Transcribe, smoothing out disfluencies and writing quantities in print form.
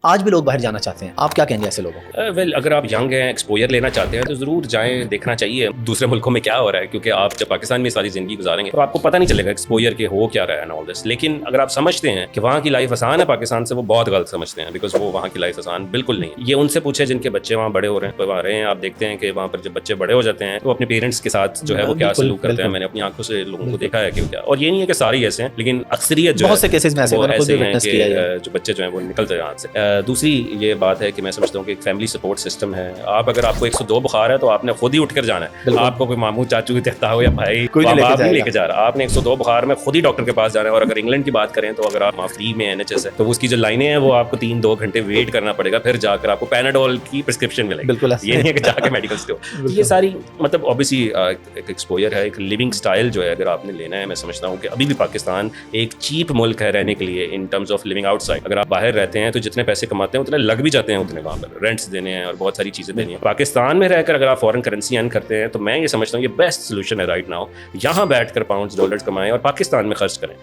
آج بھی لوگ باہر جانا چاہتے ہیں. آپ کیا کہیں گے ایسے لوگوں کو؟ ویل اگر آپ ینگ ہیں، ایکسپوجر لینا چاہتے ہیں تو ضرور جائیں، دیکھنا چاہیے دوسرے ملکوں میں کیا ہو رہا ہے، کیونکہ آپ جب پاکستان میں ساری زندگی گزاریں گے تو آپ کو پتہ نہیں چلے گا ایکسپوجر کے ہو کیا رہا ہے آل دس. لیکن اگر آپ سمجھتے ہیں کہ وہاں کی لائف آسان ہے پاکستان سے، وہ بہت غلط سمجھتے ہیں، بیکاز وہ وہاں کی لائف آسان بالکل نہیں ہے. یہ ان سے پوچھے جن کے بچے وہاں بڑے ہو رہے ہیں. آپ دیکھتے ہیں کہ وہاں پر جب بچے بڑے ہو جاتے ہیں تو اپنے پیرنٹس کے ساتھ جو ہے وہ کیا سلوک کرتے ہیں. میں نے اپنی آنکھوں سے لوگوں کو دیکھا ہے کیا. اور یہ نہیں ہے کہ سارے ایسے ہیں، لیکن اکثریت جو بہت سے کیسز میں وہ ایسے ہیں وٹنس کہ کیا ہے. جو بچے جو ہیں وہ نکلتے ہیں ہاتھ سے. دوسری یہ بات ہے کہ میں سمجھتا ہوں کہ ایک فیملی سپورٹ سسٹم ہے. اگر آپ کو 102 بخار ہے تو آپ نے خود ہی اٹھ کر جانا ہے. آپ کو کوئی ماموں چاچو دیکھتا ہو یا بھائی باپ نہیں لے کے جا رہا. آپ نے 102 بخار میں خود ہی ڈاکٹر کے پاس جانا ہے. اور اگر انگلینڈ کی بات کریں تو اگر آپ فری میں NHS ہے تو اس کی جو لائنیں ہیں وہ آپ کو 3-2 گھنٹے ویٹ کرنا پڑے گا، پھر جا کر آپ کو پیناڈول کی پرسکرپشن ملے گی. یہ نہیں ہے کہ جا کے میڈیکل اسٹور. یہ ساری مطلب اوبیسلی ایک ایکسپوجر ہے، ایک لیونگ اسٹائل جو ہے اگر آپ نے لینا ہے. میں سمجھتا ہوں کہ ابھی بھی پاکستان ایک چیپ ملک ہے رہنے کے لیے ان ٹرمز آف لیونگ آؤٹ سائڈ. اگر آپ باہر رہتے ہیں تو جتنے پیسے کماتے ہیں اتنے لگ بھی جاتے ہیں، اتنے وہاں پر رینٹس دینے ہیں اور بہت ساری چیزیں دینی ہیں. پاکستان میں رہ کر اگر آپ فورن کرنسی ارن کرتے ہیں تو میں یہ سمجھتا ہوں یہ بیسٹ سولوشن ہے رائٹ ناؤ. یہاں بیٹھ کر پاؤنڈز ڈالرز کمائیں اور پاکستان میں خرچ کریں.